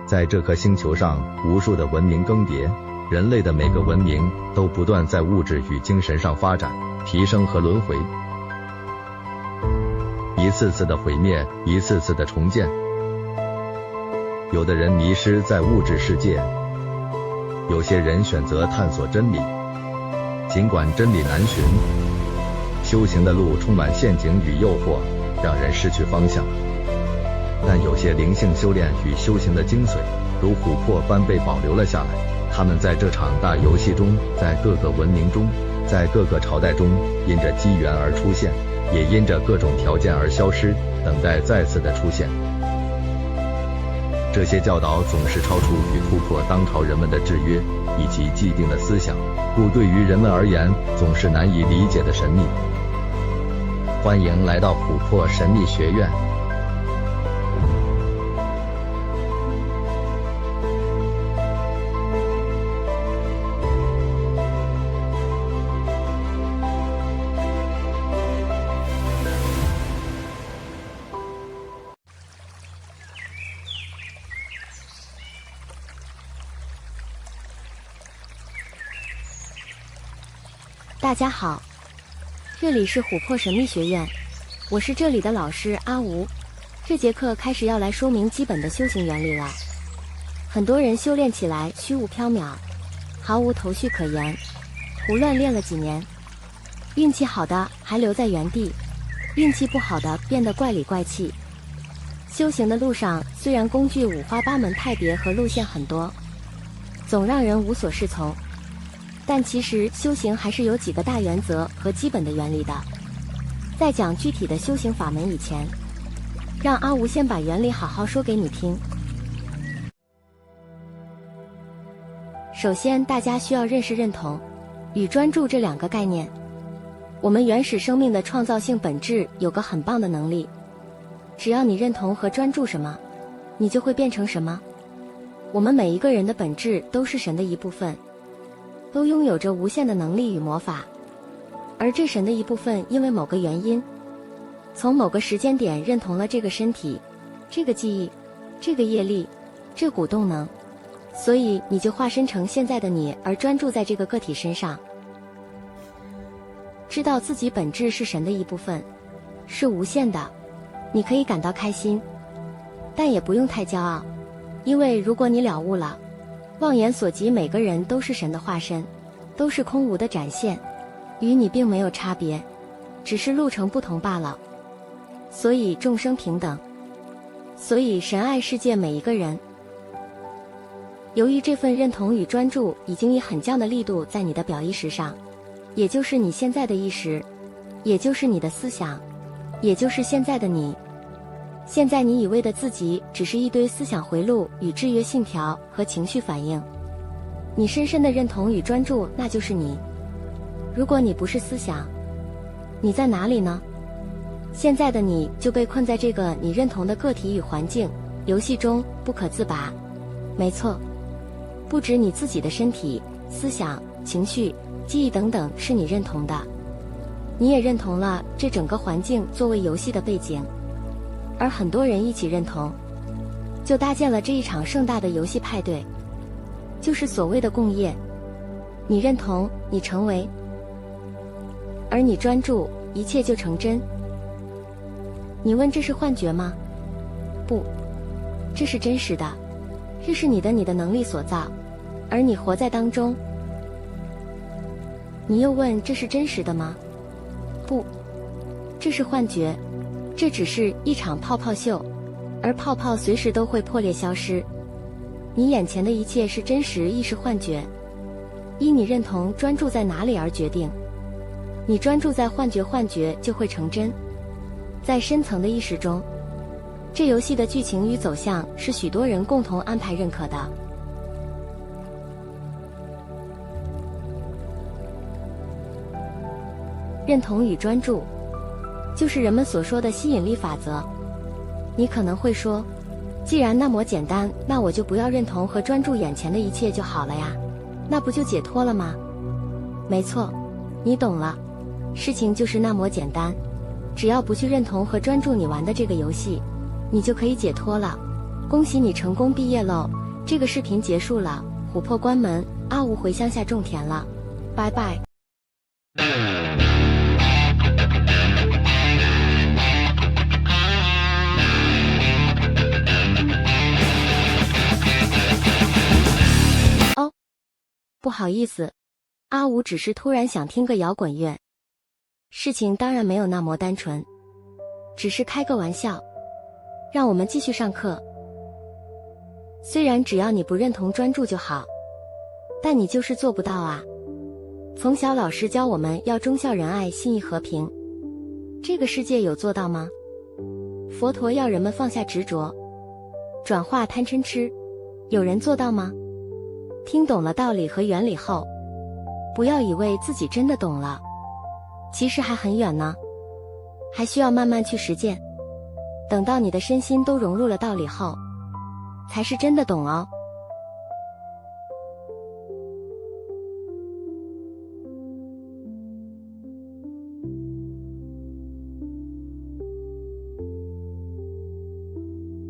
在这颗星球上，无数的文明更迭，人类的每个文明都不断在物质与精神上发展、提升和轮回，一次次的毁灭，一次次的重建。有的人迷失在物质世界，有些人选择探索真理。尽管真理难寻，修行的路充满陷阱与诱惑，让人失去方向。但有些灵性修炼与修行的精髓，如琥珀般被保留了下来。他们在这场大游戏中，在各个文明中，在各个朝代中，因着机缘而出现，也因着各种条件而消失，等待再次的出现。这些教导总是超出与突破当朝人们的制约以及既定的思想，故对于人们而言总是难以理解的神秘。欢迎来到琥珀神秘学院。大家好，这里是琥珀神秘学院，我是这里的老师阿吴。这节课开始要来说明基本的修行原理了。很多人修炼起来虚无缥缈，毫无头绪可言，胡乱练了几年，运气好的还留在原地，运气不好的变得怪里怪气。修行的路上虽然工具五花八门、派别和路线很多，总让人无所适从，但其实修行还是有几个大原则和基本的原理的。在讲具体的修行法门以前，让阿吴先把原理好好说给你听。首先，大家需要认识认同与专注这两个概念。我们原始生命的创造性本质有个很棒的能力，只要你认同和专注什么，你就会变成什么。我们每一个人的本质都是神的一部分，都拥有着无限的能力与魔法，而这神的一部分因为某个原因，从某个时间点认同了这个身体、这个记忆、这个业力、这股动能，所以你就化身成现在的你，而专注在这个个体身上。知道自己本质是神的一部分，是无限的，你可以感到开心，但也不用太骄傲，因为如果你了悟了，望眼所及，每个人都是神的化身，都是空无的展现，与你并没有差别，只是路程不同罢了。所以众生平等，所以神爱世界每一个人。由于这份认同与专注已经以很降的力度在你的表意识上，也就是你现在的意识，也就是你的思想，也就是现在的你。现在你以为的自己只是一堆思想回路与制约信条和情绪反应，你深深的认同与专注，那就是你。如果你不是思想，你在哪里呢？现在的你就被困在这个你认同的个体与环境游戏中不可自拔。没错，不止你自己的身体、思想、情绪、记忆等等是你认同的，你也认同了这整个环境作为游戏的背景。而很多人一起认同，就搭建了这一场盛大的游戏派对，就是所谓的共业。你认同，你成为，而你专注，一切就成真。你问这是幻觉吗？不，这是真实的，这是你的能力所造，而你活在当中。你又问这是真实的吗？不，这是幻觉，这只是一场泡泡秀，而泡泡随时都会破裂消失。你眼前的一切是真实亦是幻觉，依你认同专注在哪里而决定。你专注在幻觉就会成真。在深层的意识中，这游戏的剧情与走向是许多人共同安排认可的。认同与专注就是人们所说的吸引力法则。你可能会说，既然那么简单，那我就不要认同和专注眼前的一切就好了呀，那不就解脱了吗？没错，你懂了，事情就是那么简单，只要不去认同和专注你玩的这个游戏，你就可以解脱了。恭喜你成功毕业喽！这个视频结束了，琥珀关门，阿吴回乡下种田了，拜拜。哦，不好意思，阿吴只是突然想听个摇滚乐。事情当然没有那么单纯，只是开个玩笑。让我们继续上课。虽然只要你不认同专注就好，但你就是做不到啊。从小老师教我们要忠孝仁爱信义和平，这个世界有做到吗？佛陀要人们放下执着，转化贪嗔痴，有人做到吗？听懂了道理和原理后，不要以为自己真的懂了，其实还很远呢，还需要慢慢去实践。等到你的身心都融入了道理后，才是真的懂哦。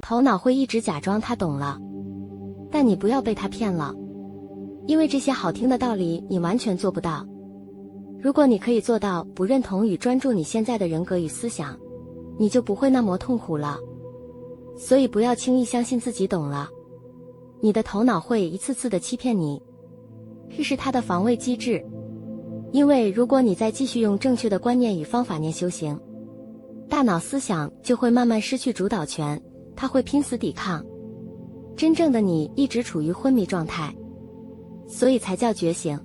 头脑会一直假装他懂了，但你不要被他骗了，因为这些好听的道理你完全做不到。如果你可以做到不认同与专注你现在的人格与思想，你就不会那么痛苦了。所以不要轻易相信自己懂了，你的头脑会一次次的欺骗你，这是它的防卫机制。因为如果你再继续用正确的观念与方法念修行，大脑思想就会慢慢失去主导权，它会拼死抵抗。真正的你一直处于昏迷状态，所以才叫觉醒。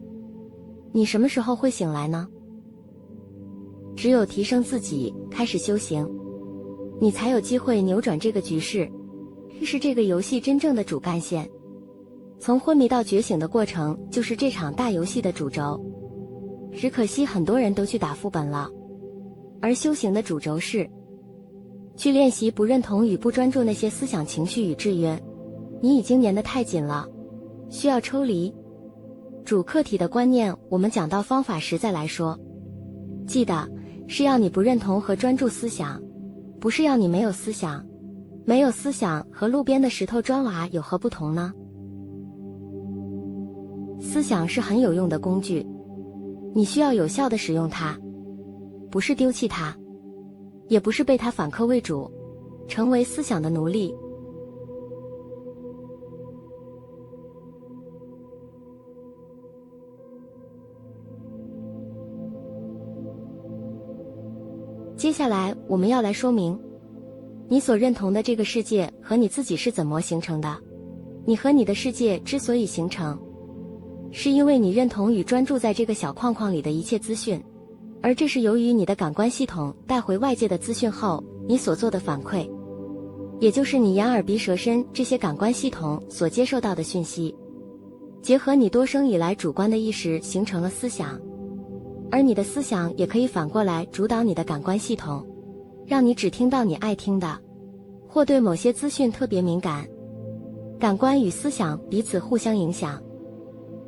你什么时候会醒来呢？只有提升自己，开始修行，你才有机会扭转这个局势，这是这个游戏真正的主干线。从昏迷到觉醒的过程，就是这场大游戏的主轴。只可惜很多人都去打副本了，而修行的主轴是去练习不认同与不专注那些思想情绪与制约。你已经粘得太紧了，需要抽离。主客体的观念我们讲到方法时再来说，记得是要你不认同和专注思想，不是要你没有思想。没有思想和路边的石头砖瓦有何不同呢？思想是很有用的工具，你需要有效地使用它，不是丢弃它，也不是被它反客为主，成为思想的奴隶。接下来我们要来说明你所认同的这个世界和你自己是怎么形成的。你和你的世界之所以形成，是因为你认同与专注在这个小框框里的一切资讯，而这是由于你的感官系统带回外界的资讯后你所做的反馈，也就是你眼耳鼻舌身这些感官系统所接受到的讯息，结合你多生以来主观的意识形成了思想。而你的思想也可以反过来主导你的感官系统，让你只听到你爱听的，或对某些资讯特别敏感。感官与思想彼此互相影响，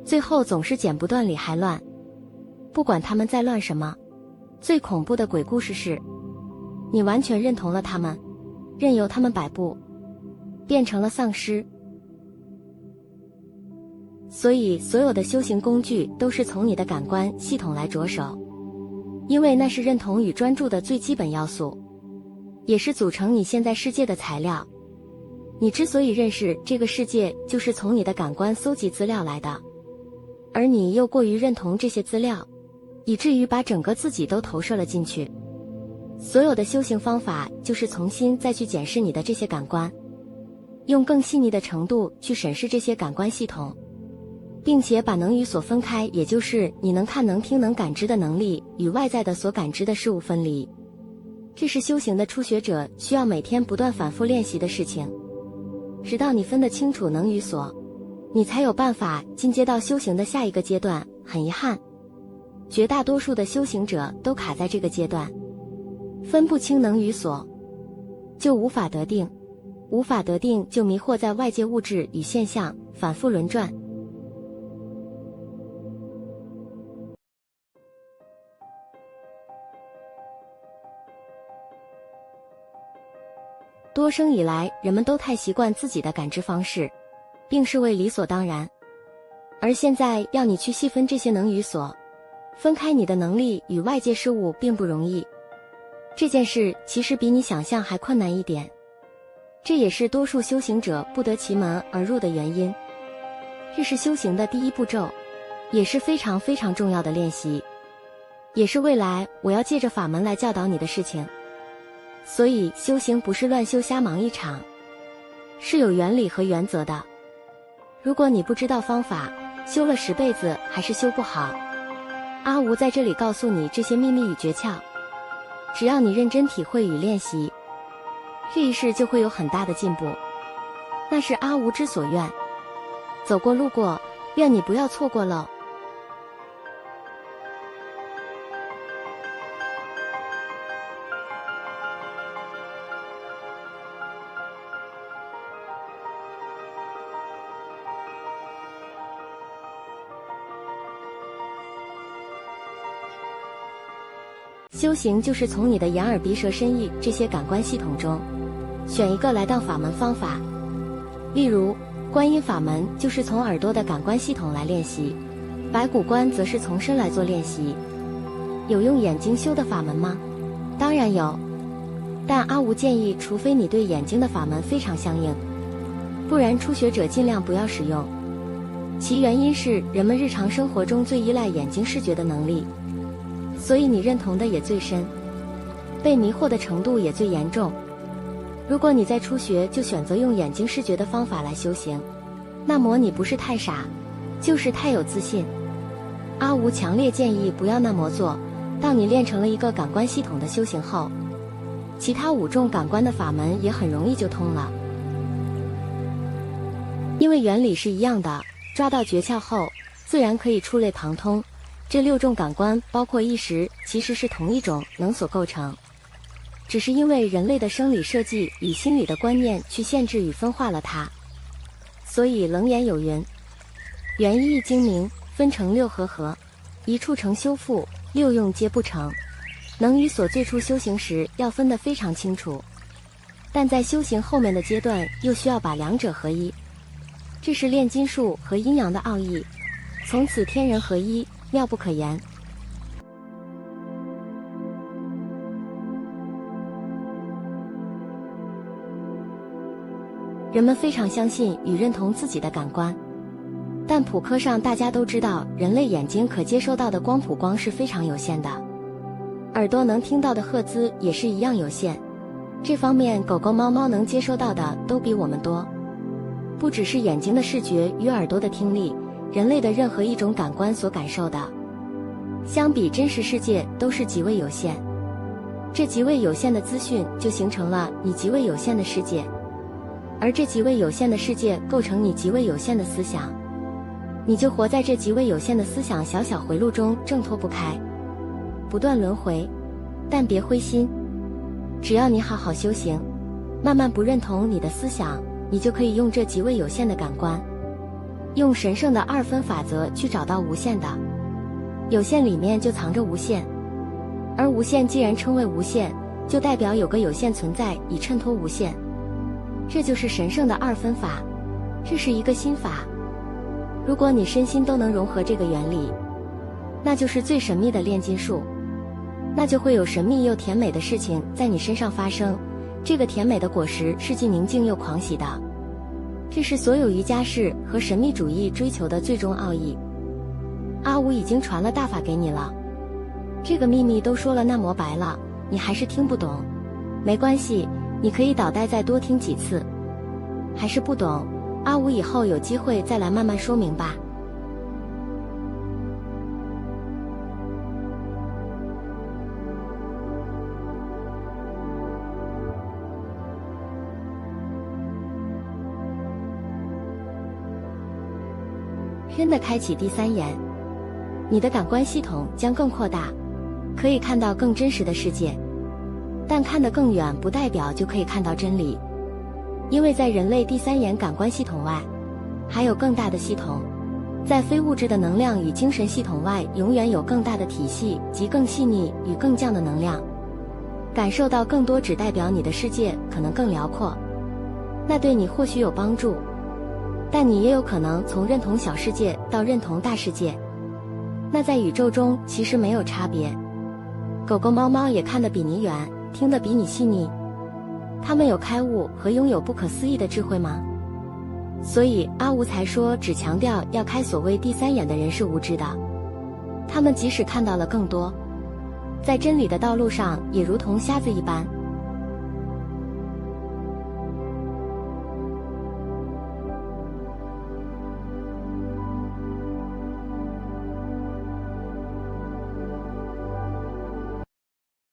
最后总是剪不断理还乱。不管他们在乱什么，最恐怖的鬼故事是，你完全认同了他们，任由他们摆布，变成了丧尸。所以所有的修行工具都是从你的感官系统来着手，因为那是认同与专注的最基本要素，也是组成你现在世界的材料。你之所以认识这个世界，就是从你的感官搜集资料来的，而你又过于认同这些资料，以至于把整个自己都投射了进去。所有的修行方法就是重新再去检视你的这些感官，用更细腻的程度去审视这些感官系统，并且把能与所分开，也就是你能看能听能感知的能力与外在的所感知的事物分离。这是修行的初学者需要每天不断反复练习的事情，直到你分得清楚能与所，你才有办法进阶到修行的下一个阶段。很遗憾，绝大多数的修行者都卡在这个阶段，分不清能与所，就无法得定，无法得定就迷惑在外界物质与现象，反复轮转。多生以来，人们都太习惯自己的感知方式，并视为理所当然。而现在要你去细分这些能与所，分开你的能力与外界事物并不容易。这件事其实比你想象还困难一点，这也是多数修行者不得其门而入的原因。这是修行的第一步骤，也是非常非常重要的练习，也是未来我要借着法门来教导你的事情。所以修行不是乱修瞎忙一场，是有原理和原则的。如果你不知道方法，修了10辈子还是修不好。阿吴在这里告诉你这些秘密与诀窍，只要你认真体会与练习，这一世就会有很大的进步。那是阿吴之所愿，走过路过，愿你不要错过喽。修行就是从你的眼耳鼻舌身意这些感官系统中，选一个来当法门方法。例如，观音法门就是从耳朵的感官系统来练习，白骨观则是从身来做练习。有用眼睛修的法门吗？当然有，但阿吴建议，除非你对眼睛的法门非常相应，不然初学者尽量不要使用。其原因是人们日常生活中最依赖眼睛视觉的能力，所以你认同的也最深，被迷惑的程度也最严重。如果你在初学就选择用眼睛视觉的方法来修行，那么你不是太傻，就是太有自信。阿吴强烈建议不要那么做。当你练成了一个感官系统的修行后，其他5种感官的法门也很容易就通了，因为原理是一样的。抓到诀窍后，自然可以触类旁通。这6种感官包括意识，其实是同一种能所构成，只是因为人类的生理设计与心理的观念去限制与分化了它。所以楞严有云：元意精明，分成6合，一处成修复，6用皆不成。能与所最初修行时要分得非常清楚，但在修行后面的阶段又需要把2者合一，这是炼金术和阴阳的奥义，从此天人合一，妙不可言。人们非常相信与认同自己的感官，但普科上大家都知道，人类眼睛可接收到的光谱光是非常有限的，耳朵能听到的赫兹也是一样有限。这方面狗狗猫猫能接收到的都比我们多。不只是眼睛的视觉与耳朵的听力，人类的任何一种感官所感受的，相比真实世界都是极为有限。这极为有限的资讯就形成了你极为有限的世界，而这极为有限的世界构成你极为有限的思想，你就活在这极为有限的思想小小回路中挣脱不开，不断轮回。但别灰心，只要你好好修行，慢慢不认同你的思想，你就可以用这极为有限的感官，用神圣的2分法则去找到无限的。有限里面就藏着无限，而无限既然称为无限，就代表有个有限存在以衬托无限。这就是神圣的2分法，这是一个心法。如果你身心都能融合这个原理，那就是最神秘的炼金术，那就会有神秘又甜美的事情在你身上发生。这个甜美的果实是既宁静又狂喜的，这是所有瑜伽士和神秘主义追求的最终奥义。阿吴已经传了大法给你了，这个秘密都说了那么白了，你还是听不懂，没关系，你可以倒带再多听几次。还是不懂，阿吴以后有机会再来慢慢说明吧。真的开启第3眼，你的感官系统将更扩大，可以看到更真实的世界。但看得更远不代表就可以看到真理，因为在人类第3眼感官系统外，还有更大的系统，在非物质的能量与精神系统外，永远有更大的体系及更细腻与更降的能量。感受到更多只代表你的世界可能更辽阔，那对你或许有帮助，但你也有可能从认同小世界到认同大世界，那在宇宙中其实没有差别。狗狗猫猫也看得比你远，听得比你细腻，它们有开悟和拥有不可思议的智慧吗？所以阿吴才说，只强调要开所谓第三眼的人是无知的。他们即使看到了更多，在真理的道路上也如同瞎子一般。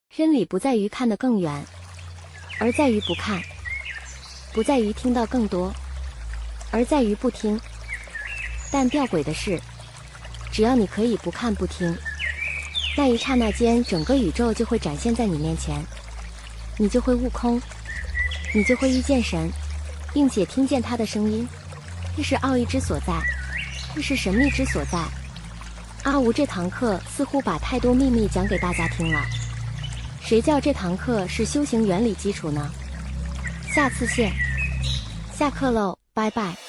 真理不在于看得更远，而在于不看；不在于听到更多，而在于不听。但吊诡的是，只要你可以不看不听，那一刹那间整个宇宙就会展现在你面前，你就会悟空，你就会遇见神，并且听见他的声音。这是奥义之所在，这是神秘之所在。阿吴这堂课似乎把太多秘密讲给大家听了，谁叫这堂课是修行原理基础呢？下次见，下课喽，拜拜。